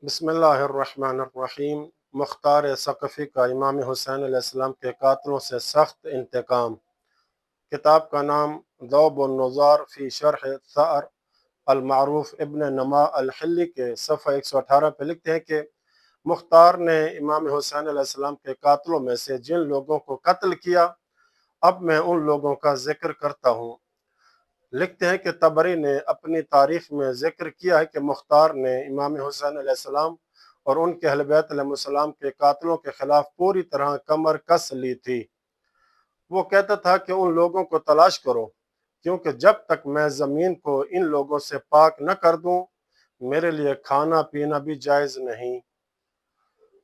بسم اللہ الرحمن الرحیم۔ مختار ثقفی کا امام حسین علیہ السلام کے قاتلوں سے سخت انتقام۔ کتاب کا نام ذوب النظار فی شرح ثأر المعروف ابن نما الحلی کے صفحہ 118 پہ لکھتے ہیں کہ مختار نے امام حسین علیہ السلام کے قاتلوں میں سے جن لوگوں کو قتل کیا، اب میں ان لوگوں کا ذکر کرتا ہوں۔ لکھتے ہیں کہ طبری نے اپنی تاریخ میں ذکر کیا ہے کہ مختار نے امام حسین علیہ السلام اور ان کے اہل بیت علیہ السلام کے قاتلوں کے خلاف پوری طرح کمر کس لی تھی۔ وہ کہتا تھا کہ ان لوگوں کو تلاش کرو، کیونکہ جب تک میں زمین کو ان لوگوں سے پاک نہ کر دوں، میرے لیے کھانا پینا بھی جائز نہیں۔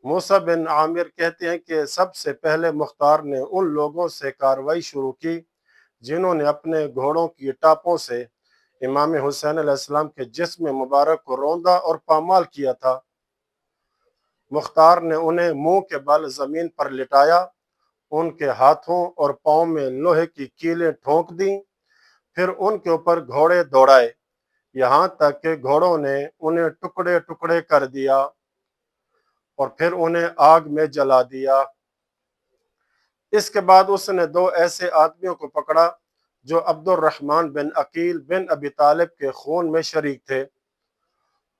موسیٰ بن عامر کہتے ہیں کہ سب سے پہلے مختار نے ان لوگوں سے کارروائی شروع کی جنہوں نے اپنے گھوڑوں کی ٹاپوں سے امام حسین علیہ السلام کے جسم مبارک کو روندا اور پامال کیا تھا۔ مختار نے انہیں منہ کے بل زمین پر لٹایا، ان کے ہاتھوں اور پاؤں میں لوہے کی کیلیں ٹھونک دیں، پھر ان کے اوپر گھوڑے دوڑائے، یہاں تک کہ گھوڑوں نے انہیں ٹکڑے ٹکڑے کر دیا اور پھر انہیں آگ میں جلا دیا۔ اس کے بعد اس نے دو ایسے آدمیوں کو پکڑا جو عبد الرحمن بن عقیل بن ابی طالب کے خون میں شریک تھے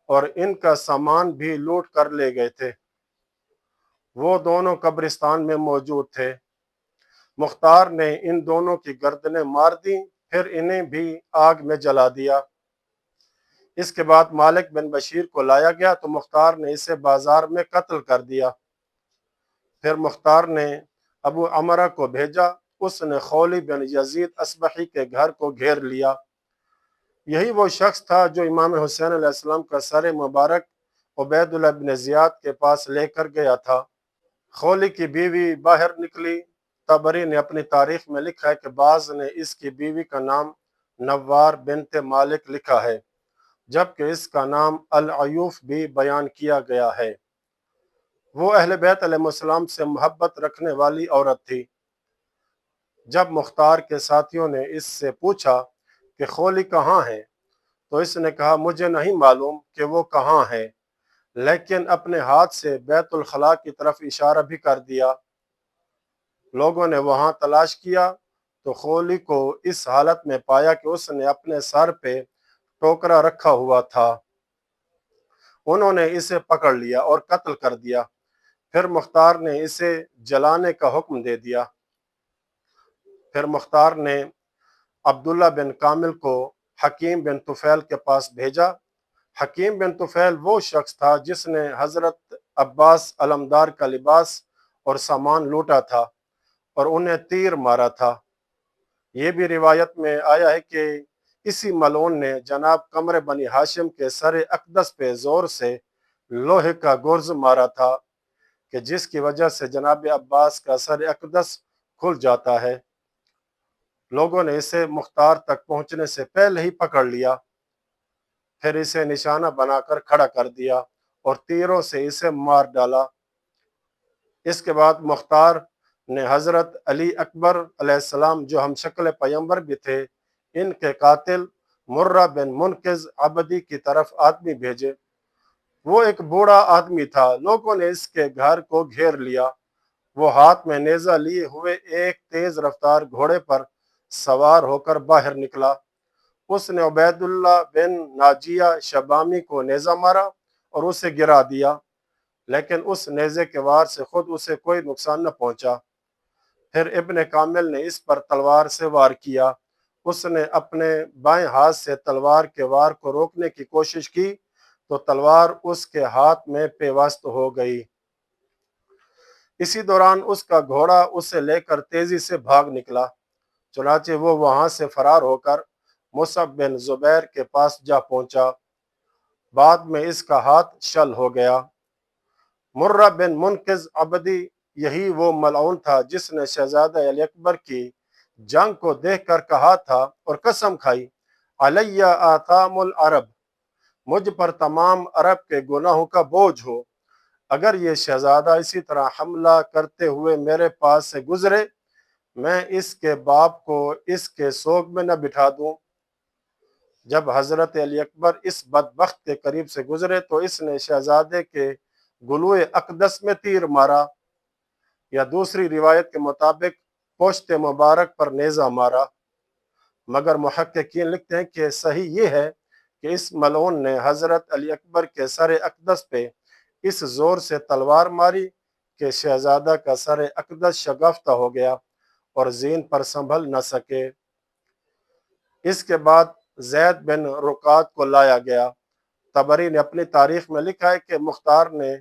اور ان کا سامان بھی لوٹ کر لے گئے تھے۔ وہ دونوں قبرستان میں موجود تھے۔ مختار نے ان دونوں کی گردنیں مار دیں، پھر انہیں بھی آگ میں جلا دیا۔ اس کے بعد مالک بن بشیر کو لایا گیا تو مختار نے اسے بازار میں قتل کر دیا۔ پھر مختار نے ابو عمرہ کو بھیجا، اس نے خولی بن یزید اصبحی کے گھر کو گھیر لیا۔ یہی وہ شخص تھا جو امام حسین علیہ السلام کا سر مبارک عبید اللہ بن زیاد کے پاس لے کر گیا تھا۔ خولی کی بیوی باہر نکلی۔ طبری نے اپنی تاریخ میں لکھا ہے کہ بعض نے اس کی بیوی کا نام نوار بنت مالک لکھا ہے، جبکہ اس کا نام العیوف بھی بیان کیا گیا ہے۔ وہ اہل بیت علیہ السلام سے محبت رکھنے والی عورت تھی۔ جب مختار کے ساتھیوں نے اس سے پوچھا کہ خولی کہاں ہے تو اس نے کہا مجھے نہیں معلوم کہ وہ کہاں ہے، لیکن اپنے ہاتھ سے بیت الخلاء کی طرف اشارہ بھی کر دیا۔ لوگوں نے وہاں تلاش کیا تو خولی کو اس حالت میں پایا کہ اس نے اپنے سر پہ ٹوکرا رکھا ہوا تھا۔ انہوں نے اسے پکڑ لیا اور قتل کر دیا۔ پھر مختار نے اسے جلانے کا حکم دے دیا۔ پھر مختار نے عبداللہ بن کامل کو حکیم بن طفیل کے پاس بھیجا۔ حکیم بن طفیل وہ شخص تھا جس نے حضرت عباس علمدار کا لباس اور سامان لوٹا تھا اور انہیں تیر مارا تھا۔ یہ بھی روایت میں آیا ہے کہ اسی ملعون نے جناب قمر بنی ہاشم کے سر اقدس پہ زور سے لوہے کا گرز مارا تھا کہ جس کی وجہ سے جناب عباس کا سر اقدس کھل جاتا ہے۔ لوگوں نے اسے مختار تک پہنچنے سے پہلے ہی پکڑ لیا، پھر اسے نشانہ بنا کر کھڑا کر دیا اور تیروں سے اسے مار ڈالا۔ اس کے بعد مختار نے حضرت علی اکبر علیہ السلام جو ہم شکل پیغمبر بھی تھے، ان کے قاتل مرہ بن منقذ عبدی کی طرف آدمی بھیجے۔ وہ ایک بوڑھا آدمی تھا۔ لوگوں نے اس کے گھر کو گھیر لیا۔ وہ ہاتھ میں نیزہ لیے ہوئے ایک تیز رفتار گھوڑے پر سوار ہو کر باہر نکلا۔ اس نے عبید اللہ بن ناجیہ شبامی کو نیزہ مارا اور اسے گرا دیا، لیکن اس نیزے کے وار سے خود اسے کوئی نقصان نہ پہنچا۔ پھر ابن کامل نے اس پر تلوار سے وار کیا۔ اس نے اپنے بائیں ہاتھ سے تلوار کے وار کو روکنے کی کوشش کی تو تلوار اس کے ہاتھ میں پیوست ہو گئی۔ اسی دوران اس کا گھوڑا اسے لے کر تیزی سے بھاگ نکلا، چنانچہ وہ وہاں سے فرار ہو کر مصعب بن زبیر کے پاس جا پہنچا۔ بعد میں اس کا ہاتھ شل ہو گیا۔ مرہ بن منقذ عبدی یہی وہ ملعون تھا جس نے شہزادہ علی اکبر کی جنگ کو دیکھ کر کہا تھا اور قسم کھائی، علیہ آثام العرب، مجھ پر تمام عرب کے گناہوں کا بوجھ ہو، اگر یہ شہزادہ اسی طرح حملہ کرتے ہوئے میرے پاس سے گزرے، میں اس کے باپ کو اس کے سوگ میں نہ بٹھا دوں۔ جب حضرت علی اکبر اس بدبخت کے قریب سے گزرے تو اس نے شہزادے کے گلوئے اقدس میں تیر مارا، یا دوسری روایت کے مطابق پشت مبارک پر نیزہ مارا۔ مگر محققین لکھتے ہیں کہ صحیح یہ ہے کہ اس ملعون نے حضرت علی اکبر کے سر اقدس پہ اس زور سے تلوار ماری کہ شہزادہ کا سر اقدس شگافتہ ہو گیا اور زین پر سنبھل نہ سکے۔ اس کے بعد زید بن رکات کو لایا گیا۔ طبری نے اپنی تاریخ میں لکھا ہے کہ مختار نے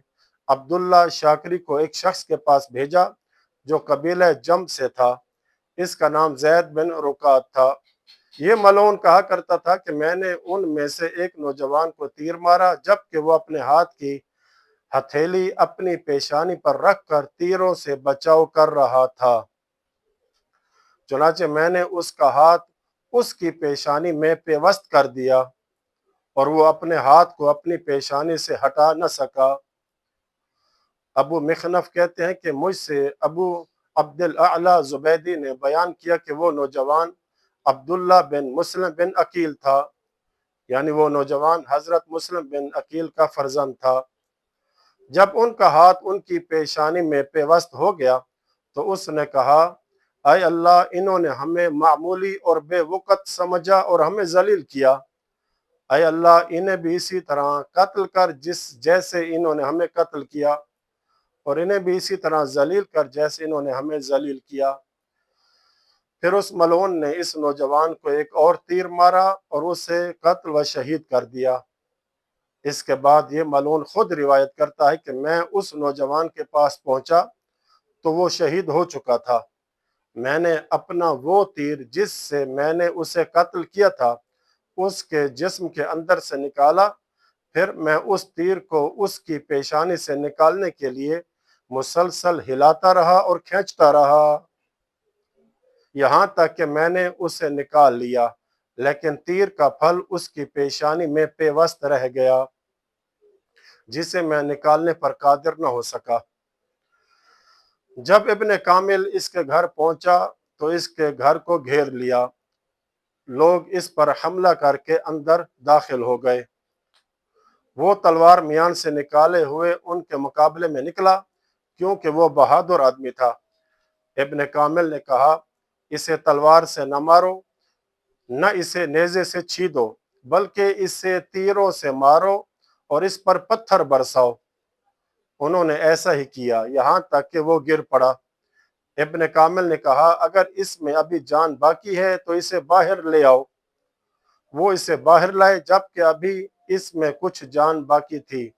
عبداللہ شاکری کو ایک شخص کے پاس بھیجا جو قبیلہ جم سے تھا، اس کا نام زید بن رکات تھا۔ یہ ملعون کہا کرتا تھا کہ میں نے ان میں سے ایک نوجوان کو تیر مارا جبکہ وہ اپنے ہاتھ کی ہتھیلی اپنی پیشانی پر رکھ کر تیروں سے بچاؤ کر رہا تھا، چنانچہ میں نے اس کا ہاتھ اس کی پیشانی میں پیوست کر دیا اور وہ اپنے ہاتھ کو اپنی پیشانی سے ہٹا نہ سکا۔ ابو مخنف کہتے ہیں کہ مجھ سے ابو عبد الاعلی زبیدی نے بیان کیا کہ وہ نوجوان عبداللہ بن مسلم بن عقیل تھا، یعنی وہ نوجوان حضرت مسلم بن عقیل کا فرزند تھا۔ جب ان کا ہاتھ ان کی پیشانی میں پیوست ہو گیا تو اس نے کہا، اے اللہ، انہوں نے ہمیں معمولی اور بے وقت سمجھا اور ہمیں ذلیل کیا۔ اے اللہ، انہیں بھی اسی طرح قتل کر جیسے انہوں نے ہمیں قتل کیا، اور انہیں بھی اسی طرح ذلیل کر جیسے انہوں نے ہمیں ذلیل کیا۔ پھر اس ملعون نے اس نوجوان کو ایک اور تیر مارا اور اسے قتل و شہید کر دیا۔ اس کے بعد یہ ملعون خود روایت کرتا ہے کہ میں اس نوجوان کے پاس پہنچا تو وہ شہید ہو چکا تھا۔ میں نے اپنا وہ تیر جس سے میں نے اسے قتل کیا تھا اس کے جسم کے اندر سے نکالا، پھر میں اس تیر کو اس کی پیشانی سے نکالنے کے لیے مسلسل ہلاتا رہا اور کھینچتا رہا یہاں تک کہ میں نے اسے نکال لیا، لیکن تیر کا پھل اس کی پیشانی میں پیوست رہ گیا جسے میں نکالنے پر قادر نہ ہو سکا۔ جب ابن کامل اس کے گھر پہنچا تو اس کے گھر کو گھیر لیا، لوگ اس پر حملہ کر کے اندر داخل ہو گئے۔ وہ تلوار میان سے نکالے ہوئے ان کے مقابلے میں نکلا کیونکہ وہ بہادر آدمی تھا۔ ابن کامل نے کہا، اسے تلوار سے نہ مارو، نہ اسے نیزے سے چھیدو، بلکہ اسے تیروں سے مارو اور اس پر پتھر برساؤ۔ انہوں نے ایسا ہی کیا یہاں تک کہ وہ گر پڑا۔ ابن کامل نے کہا، اگر اس میں ابھی جان باقی ہے تو اسے باہر لے آؤ۔ وہ اسے باہر لائے جبکہ ابھی اس میں کچھ جان باقی تھی۔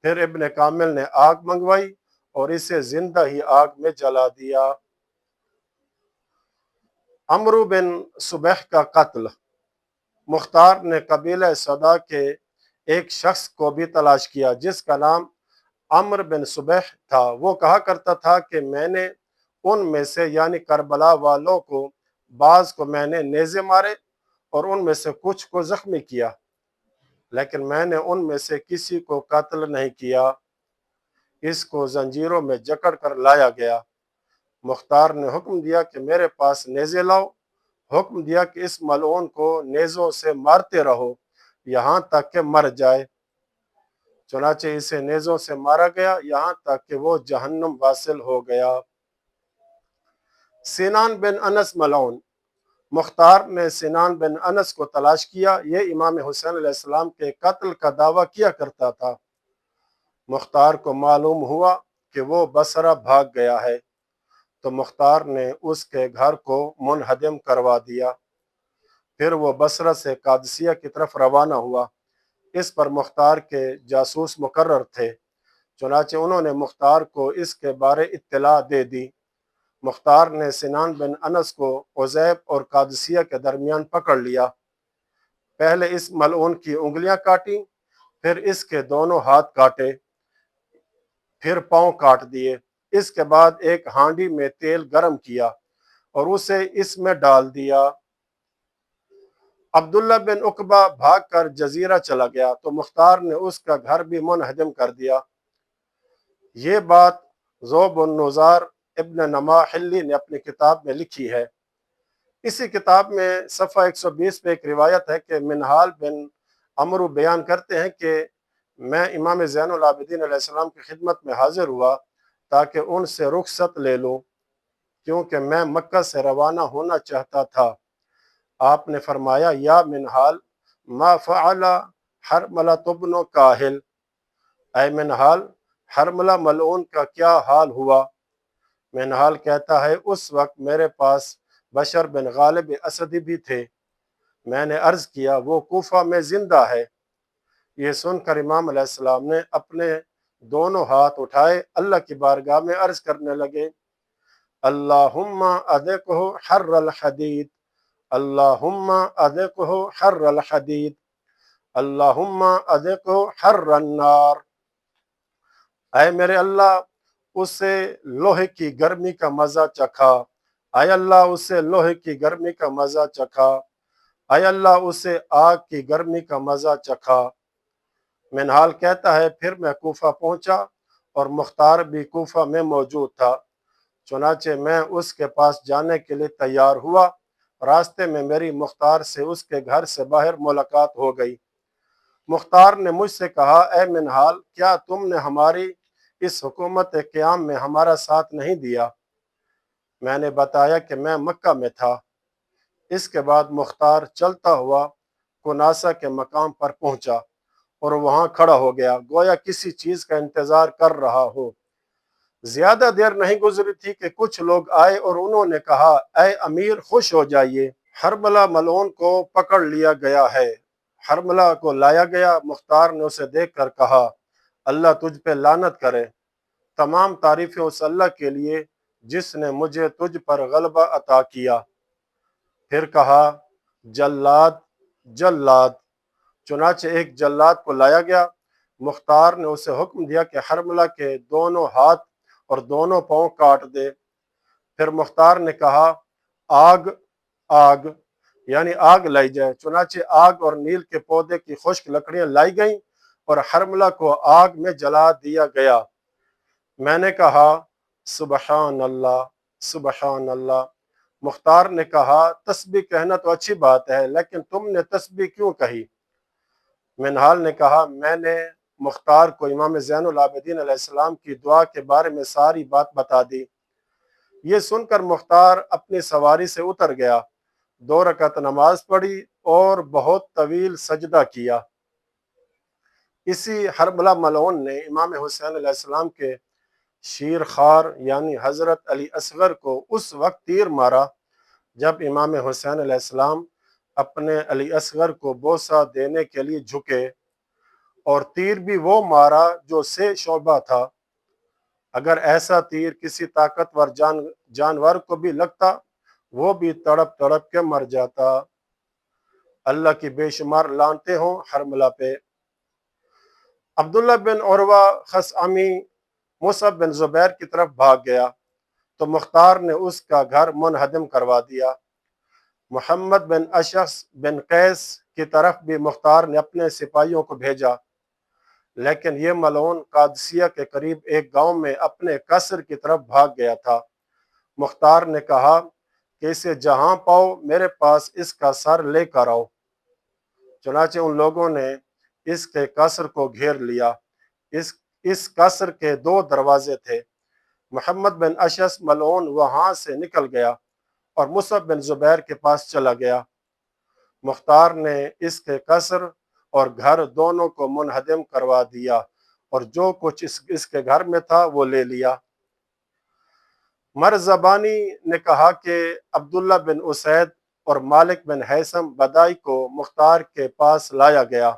پھر ابن کامل نے آگ منگوائی اور اسے زندہ ہی آگ میں جلا دیا۔ عمرو بن صبح کا قتل۔ مختار نے قبیلہ صدا کے ایک شخص کو بھی تلاش کیا جس کا نام عمرو بن صبح تھا۔ وہ کہا کرتا تھا کہ میں نے ان میں سے یعنی کربلا والوں کو بعض کو میں نے نیزے مارے اور ان میں سے کچھ کو زخمی کیا، لیکن میں نے ان میں سے کسی کو قتل نہیں کیا۔ اس کو زنجیروں میں جکڑ کر لایا گیا۔ مختار نے حکم دیا کہ میرے پاس نیزے لاؤ، حکم دیا کہ اس ملعون کو نیزوں سے مارتے رہو یہاں تک کہ مر جائے۔ چنانچہ اسے نیزوں سے مارا گیا یہاں تک کہ وہ جہنم واصل ہو گیا۔ سنان بن انس ملعون۔ مختار نے سنان بن انس کو تلاش کیا، یہ امام حسین علیہ السلام کے قتل کا دعویٰ کیا کرتا تھا۔ مختار کو معلوم ہوا کہ وہ بصرہ بھاگ گیا ہے تو مختار نے اس کے گھر کو منہدم کروا دیا۔ پھر وہ بصرہ سے قادسیہ کی طرف روانہ ہوا۔ اس پر مختار کے جاسوس مقرر تھے، چنانچہ انہوں نے مختار کو اس کے بارے اطلاع دے دی۔ مختار نے سنان بن انس کو عزیب اور قادسیہ کے درمیان پکڑ لیا، پہلے اس ملعون کی انگلیاں کاٹیں، پھر اس کے دونوں ہاتھ کاٹے، پھر پاؤں کاٹ دیے۔ اس کے بعد ایک ہانڈی میں تیل گرم کیا اور اسے اس میں ڈال دیا۔ عبداللہ بن عقبہ بھاگ کر جزیرہ چلا گیا تو مختار نے اس کا گھر بھی منہدم کر دیا۔ یہ بات ذوب النظار ابن نماحلی نے اپنی کتاب میں لکھی ہے۔ اسی کتاب میں صفحہ 120 پہ ایک روایت ہے کہ منہال بن عمرو بیان کرتے ہیں کہ میں امام زین العابدین علیہ السلام کی خدمت میں حاضر ہوا تاکہ ان سے رخصت لے لوں، کیونکہ میں مکہ سے روانہ ہونا چاہتا تھا۔ آپ نے فرمایا، یا منہال، ما فعل حرملہ بن کاہل، اے منہال، حرملہ ملعون کا کیا حال ہوا؟ منہال کہتا ہے، اس وقت میرے پاس بشر بن غالب اسدی بھی تھے۔ میں نے عرض کیا، وہ کوفہ میں زندہ ہے۔ یہ سن کر امام علیہ السلام نے اپنے دونوں ہاتھ اٹھائے، اللہ کی بارگاہ میں عرض کرنے لگے، اللہم اذقہ حر الحدید، اللہم اذقہ حر الحدید، اللہم اذقہ حر النار۔ اے میرے اللہ، اسے لوہے کی گرمی کا مزہ چکھا، اے اللہ اسے لوہے کی گرمی کا مزہ چکھا، اے اللہ اسے آگ کی گرمی کا مزہ چکھا۔ منہال کہتا ہے، پھر میں کوفہ پہنچا اور مختار بھی کوفہ میں موجود تھا، چنانچہ میں اس کے پاس جانے کے لیے تیار ہوا۔ راستے میں میری مختار سے اس کے گھر سے باہر ملاقات ہو گئی۔ مختار نے مجھ سے کہا، اے منہال، کیا تم نے ہماری اس حکومت قیام میں ہمارا ساتھ نہیں دیا؟ میں نے بتایا کہ میں مکہ میں تھا۔ اس کے بعد مختار چلتا ہوا کناسہ کے مقام پر پہنچا اور وہاں کھڑا ہو گیا، گویا کسی چیز کا انتظار کر رہا ہو۔ زیادہ دیر نہیں گزری تھی کہ کچھ لوگ آئے اور انہوں نے کہا، اے امیر، خوش ہو جائیے، حرملہ ملعون کو پکڑ لیا گیا ہے۔ حرملہ کو لایا گیا۔ مختار نے اسے دیکھ کر کہا، اللہ تجھ پہ لعنت کرے، تمام تعریفیں اس اللہ کے لیے جس نے مجھے تجھ پر غلبہ عطا کیا۔ پھر کہا، جلاد، جلاد۔ چنانچہ ایک جلاد کو لایا گیا۔ مختار نے اسے حکم دیا کہ حرملہ کے دونوں ہاتھ اور دونوں پاؤں کاٹ دے۔ پھر مختار نے کہا، آگ، آگ، یعنی آگ لائی جائے۔ چنانچہ آگ اور نیل کے پودے کی خشک لکڑیاں لائی گئیں اور حرملہ کو آگ میں جلا دیا گیا۔ میں نے کہا، سبحان اللہ، سبحان اللہ۔ مختار نے کہا، تسبیح کہنا تو اچھی بات ہے، لیکن تم نے تسبیح کیوں کہی؟ منہال نے کہا، میں نے مختار کو امام زین العابدین علیہ السلام کی دعا کے بارے میں ساری بات بتا دی۔ یہ سن کر مختار اپنی سواری سے اتر گیا، 2 رکعت نماز پڑھی اور بہت طویل سجدہ کیا۔ اسی حرملہ ملعون نے امام حسین علیہ السلام کے شیر خوار یعنی حضرت علی اصغر کو اس وقت تیر مارا جب امام حسین علیہ السلام اپنے علی اصغر کو بوسہ دینے کے لیے جھکے، اور تیر بھی وہ مارا جو 6 شعبہ تھا۔ اگر ایسا تیر کسی طاقتور جانور کو بھی لگتا، وہ بھی تڑپ تڑپ کے مر جاتا۔ اللہ کی بے شمار لعنتیں ہوں حرملہ پہ۔ عبداللہ بن عروہ خثعمی مصعب بن زبیر کی طرف بھاگ گیا تو مختار نے اس کا گھر منہدم کروا دیا۔ محمد بن اشعث بن قیس کی طرف بھی مختار نے اپنے سپاہیوں کو بھیجا، لیکن یہ ملعون قادسیہ کے قریب ایک گاؤں میں اپنے قصر کی طرف بھاگ گیا تھا۔ مختار نے کہا کہ اسے جہاں پاؤ میرے پاس اس کا سر لے کر آؤ۔ چنانچہ ان لوگوں نے اس کے قصر کو گھیر لیا۔ اس قصر کے 2 دروازے تھے۔ محمد بن اشعث ملعون وہاں سے نکل گیا اور مصعب بن زبیر کے پاس چلا گیا۔ مختار نے اس کے قصر اور گھر دونوں کو منہدم کروا دیا اور جو کچھ اس کے گھر میں تھا وہ لے لیا۔ مرزبانی نے کہا کہ عبداللہ بن اسید اور مالک بن حیثم بدائی کو مختار کے پاس لایا گیا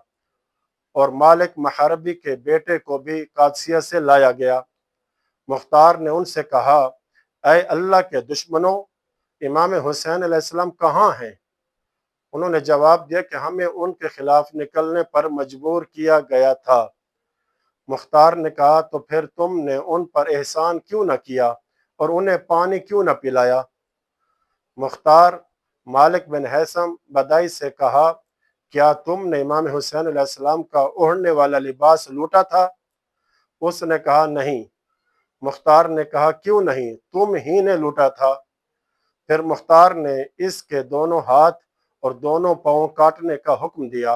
اور مالک محاربی کے بیٹے کو بھی قادسیہ سے لایا گیا۔ مختار نے ان سے کہا، اے اللہ کے دشمنوں، امام حسین علیہ السلام کہاں ہیں؟ انہوں نے جواب دیا کہ ہمیں ان کے خلاف نکلنے پر مجبور کیا گیا تھا۔ مختار نے کہا، تو پھر تم نے ان پر احسان کیوں نہ کیا اور انہیں پانی کیوں نہ پلایا؟ مختار مالک بن حیثم بدائی سے کہا، کیا تم نے امام حسین علیہ السلام کا اوڑھنے والا لباس لوٹا تھا؟ اس نے کہا، نہیں۔ مختار نے کہا، کیوں نہیں؟ تم ہی نے لوٹا تھا۔ پھر مختار نے اس کے دونوں ہاتھ اور دونوں پاؤں کاٹنے کا حکم دیا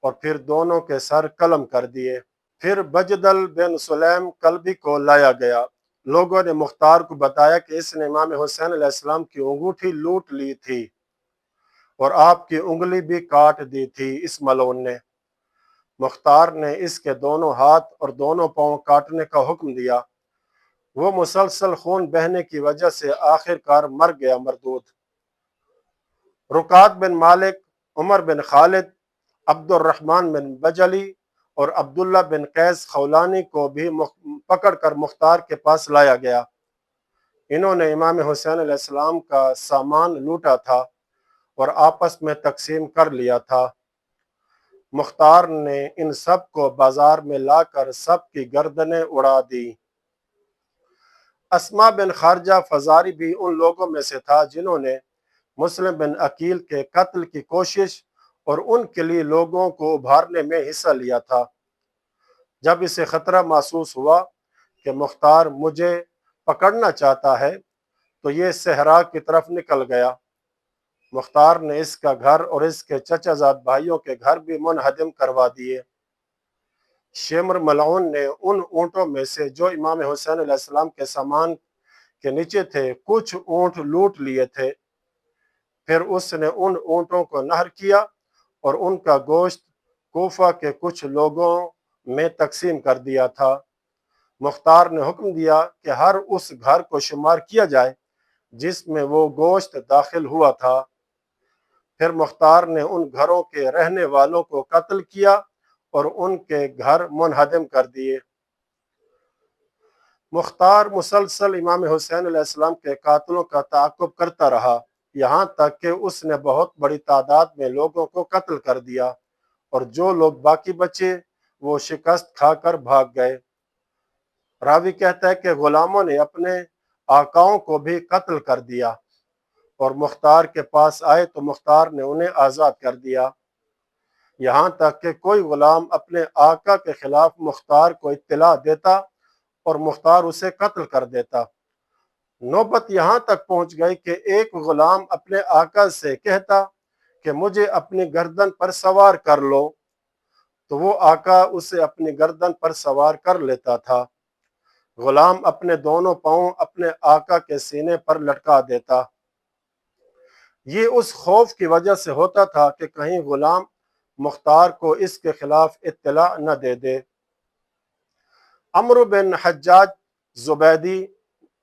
اور پھر دونوں کے سر قلم کر دیے۔ پھر بجدل بن سلیم کلبی کو لایا گیا۔ لوگوں نے مختار کو بتایا کہ اس نے امام حسین علیہ السلام کی انگوٹھی لوٹ لی تھی اور آپ کی انگلی بھی کاٹ دی تھی اس ملعون نے۔ مختار نے اس کے دونوں ہاتھ اور دونوں پاؤں کاٹنے کا حکم دیا۔ وہ مسلسل خون بہنے کی وجہ سے آخر کار مر گیا مردود۔ رکات بن مالک، عمر بن خالد، عبد الرحمن بن بجلی اور عبداللہ بن قیس خولانی کو بھی پکڑ کر مختار کے پاس لایا گیا۔ انہوں نے امام حسین علیہ السلام کا سامان لوٹا تھا اور آپس میں تقسیم کر لیا تھا۔ مختار نے ان سب کو بازار میں لا کر سب کی گردنیں اڑا دی۔ اسما بن خارجہ فزاری بھی ان لوگوں میں سے تھا جنہوں نے مسلم بن عقیل کے قتل کی کوشش اور ان کے لیے لوگوں کو ابھارنے میں حصہ لیا تھا۔ جب اسے خطرہ محسوس ہوا کہ مختار مجھے پکڑنا چاہتا ہے تو یہ صحرا کی طرف نکل گیا۔ مختار نے اس کا گھر اور اس کے چچا زاد بھائیوں کے گھر بھی منہدم کروا دیے۔ شمر ملعون نے ان اونٹوں میں سے جو امام حسین علیہ السلام کے سامان کے نیچے تھے کچھ اونٹ لوٹ لیے تھے۔ پھر اس نے ان اونٹوں کو نہر کیا اور ان کا گوشت کوفہ کے کچھ لوگوں میں تقسیم کر دیا تھا۔ مختار نے حکم دیا کہ ہر اس گھر کو شمار کیا جائے جس میں وہ گوشت داخل ہوا تھا۔ پھر مختار نے ان گھروں کے رہنے والوں کو قتل کیا اور ان کے گھر منہدم کر دیے۔ مختار مسلسل امام حسین علیہ السلام کے قاتلوں کا تعاقب کرتا رہا، یہاں تک کہ اس نے بہت بڑی تعداد میں لوگوں کو قتل کر دیا اور جو لوگ باقی بچے وہ شکست کھا کر بھاگ گئے۔ راوی کہتا ہے کہ غلاموں نے اپنے آقاؤں کو بھی قتل کر دیا اور مختار کے پاس آئے تو مختار نے انہیں آزاد کر دیا، یہاں تک کہ کوئی غلام اپنے آقا کے خلاف مختار کو اطلاع دیتا اور مختار اسے قتل کر دیتا۔ نوبت یہاں تک پہنچ گئی کہ ایک غلام اپنے آقا سے کہتا کہ مجھے اپنی گردن پر سوار کر لو، تو وہ آقا اسے اپنی گردن پر سوار کر لیتا تھا۔ غلام اپنے دونوں پاؤں اپنے آقا کے سینے پر لٹکا دیتا۔ یہ اس خوف کی وجہ سے ہوتا تھا کہ کہیں غلام مختار کو اس کے خلاف اطلاع نہ دے دے۔ عمرو بن حجاج زبیدی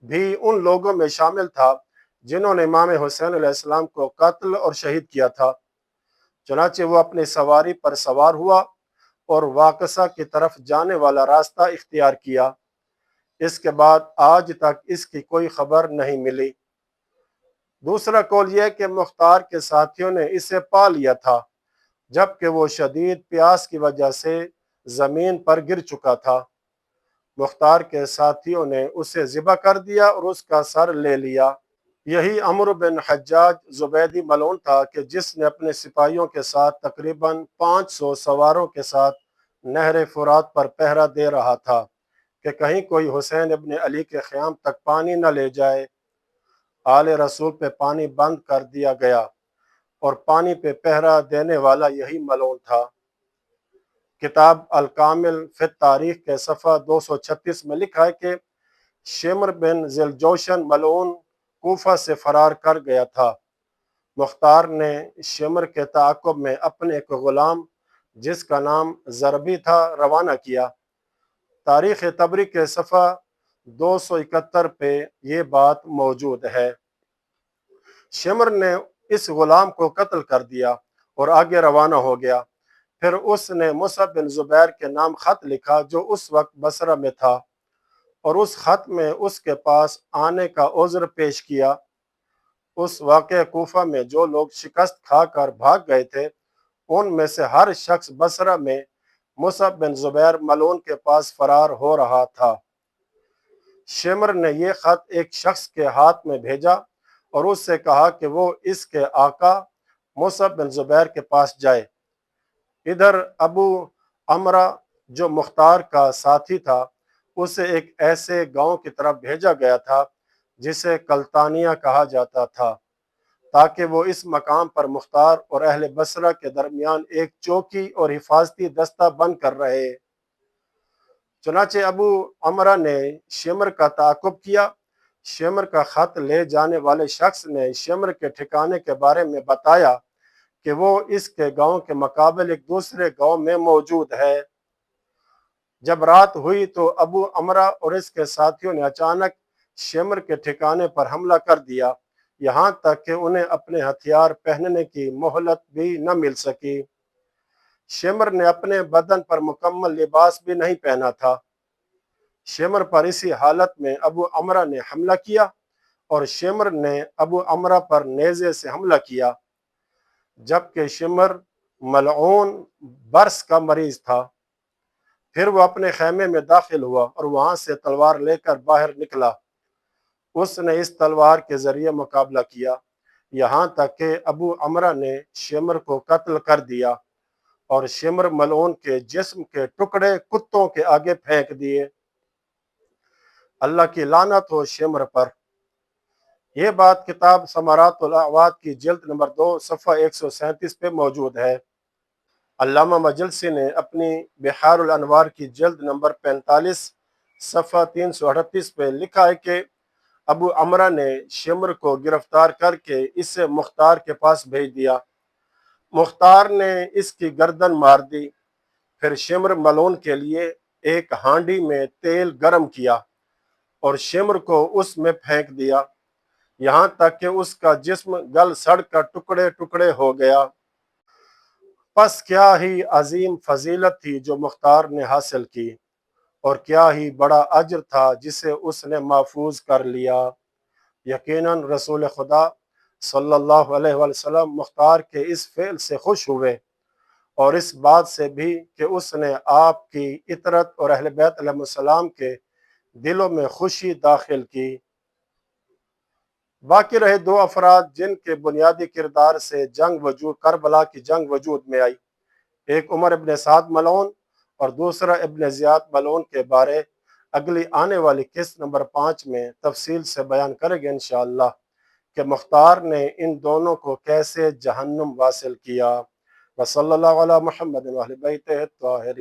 بھی ان لوگوں میں شامل تھا جنہوں نے امام حسین علیہ السلام کو قتل اور شہید کیا تھا۔ چنانچہ وہ اپنی سواری پر سوار ہوا اور واقصہ کی طرف جانے والا راستہ اختیار کیا۔ اس کے بعد آج تک اس کی کوئی خبر نہیں ملی۔ دوسرا قول یہ کہ مختار کے ساتھیوں نے اسے پا لیا تھا جبکہ وہ شدید پیاس کی وجہ سے زمین پر گر چکا تھا۔ مختار کے ساتھیوں نے اسے ذبح کر دیا اور اس کا سر لے لیا۔ یہی عمرو بن حجاج زبیدی ملعون تھا کہ جس نے اپنے سپاہیوں کے ساتھ تقریباً 500 سواروں کے ساتھ نہر فرات پر پہرا دے رہا تھا کہ کہیں کوئی حسین ابن علی کے خیام تک پانی نہ لے جائے۔ آل رسول پہ پانی بند کر دیا گیا اور پانی پہ پہرا دینے والا یہی ملعون تھا۔ کتاب الکامل فی التاریخ کے صفحہ 236 میں لکھا ہے کہ شمر بن ذیلجوشن ملعون کوفہ سے فرار کر گیا تھا۔ مختار نے شمر کے تعاقب میں اپنے ایک غلام جس کا نام ضربی تھا روانہ کیا۔ تاریخ طبری کے صفحہ 271 پہ یہ بات موجود ہے۔ شمر نے اس غلام کو قتل کر دیا اور آگے روانہ ہو گیا۔ پھر اس نے مصعب بن زبیر کے نام خط لکھا جو اس وقت بصرہ میں تھا اور اس خط میں اس کے پاس آنے کا عذر پیش کیا۔ اس واقعہ کوفہ میں جو لوگ شکست کھا کر بھاگ گئے تھے ان میں سے ہر شخص بصرہ میں مصعب بن زبیر ملعون کے پاس فرار ہو رہا تھا۔ شمر نے یہ خط ایک شخص کے ہاتھ میں بھیجا اور اس سے کہا کہ وہ اس کے آقا مصعب بن زبیر کے پاس جائے۔ ادھر ابو عمرہ جو مختار کا ساتھی تھا اسے ایک ایسے گاؤں کی طرف بھیجا گیا تھا جسے کلتانیہ کہا جاتا تھا، تاکہ وہ اس مقام پر مختار اور اہل بصرہ کے درمیان ایک چوکی اور حفاظتی دستہ بن کر رہے۔ چنانچہ ابو عمرہ نے شمر کا تعاقب کیا۔ شمر کا خط لے جانے والے شخص نے شمر کے ٹھکانے کے بارے میں بتایا کہ وہ اس کے گاؤں کے مقابل ایک دوسرے گاؤں میں موجود ہے۔ جب رات ہوئی تو ابو عمرہ اور اس کے ساتھیوں نے اچانک شمر کے ٹھکانے پر حملہ کر دیا، یہاں تک کہ انہیں اپنے ہتھیار پہننے کی مہلت بھی نہ مل سکی۔ شمر نے اپنے بدن پر مکمل لباس بھی نہیں پہنا تھا۔ شمر پر اسی حالت میں ابو عمرہ نے حملہ کیا اور شمر نے ابو عمرہ پر نیزے سے حملہ کیا، جبکہ شمر ملعون برص کا مریض تھا۔ پھر وہ اپنے خیمے میں داخل ہوا اور وہاں سے تلوار لے کر باہر نکلا۔ اس نے اس تلوار کے ذریعے مقابلہ کیا، یہاں تک کہ ابو عمرہ نے شمر کو قتل کر دیا اور شمر ملعون کے جسم کے ٹکڑے کتوں کے آگے پھینک دیے۔ اللہ کی لعنت ہو شمر پر۔ یہ بات کتاب ثمرات الاعواد کی جلد نمبر 2 صفحہ 137 پہ موجود ہے۔ علامہ مجلسی نے اپنی بحار الانوار کی جلد نمبر 45 صفحہ 338 پہ لکھا ہے کہ ابو عمرہ نے شمر کو گرفتار کر کے اسے مختار کے پاس بھیج دیا۔ مختار نے اس کی گردن مار دی، پھر شمر ملعون کے لیے ایک ہانڈی میں تیل گرم کیا اور شمر کو اس میں پھینک دیا، یہاں تک کہ اس کا جسم گل سڑ کر ٹکڑے ٹکڑے ہو گیا۔ پس کیا ہی عظیم فضیلت تھی جو مختار نے حاصل کی، اور کیا ہی بڑا اجر تھا جسے اس نے محفوظ کر لیا۔ یقیناً رسول خدا صلی اللہ علیہ وسلم مختار کے اس فعل سے خوش ہوئے، اور اس بات سے بھی کہ اس نے آپ کی اطرت اور اہل بیت علیہ السلام کے دلوں میں خوشی داخل کی۔ باقی رہے دو افراد جن کے بنیادی کردار سے کربلا کی جنگ وجود میں آئی، ایک عمر ابن سعد ملعون اور دوسرا ابن زیاد ملعون کے بارے اگلی آنے والی قسط نمبر 5 میں تفصیل سے بیان کریں گے انشاءاللہ، کہ مختار نے ان دونوں کو کیسے جہنم واصل کیا۔ وصلی اللہ علی محمد و اہل بیتہ الطاہرین۔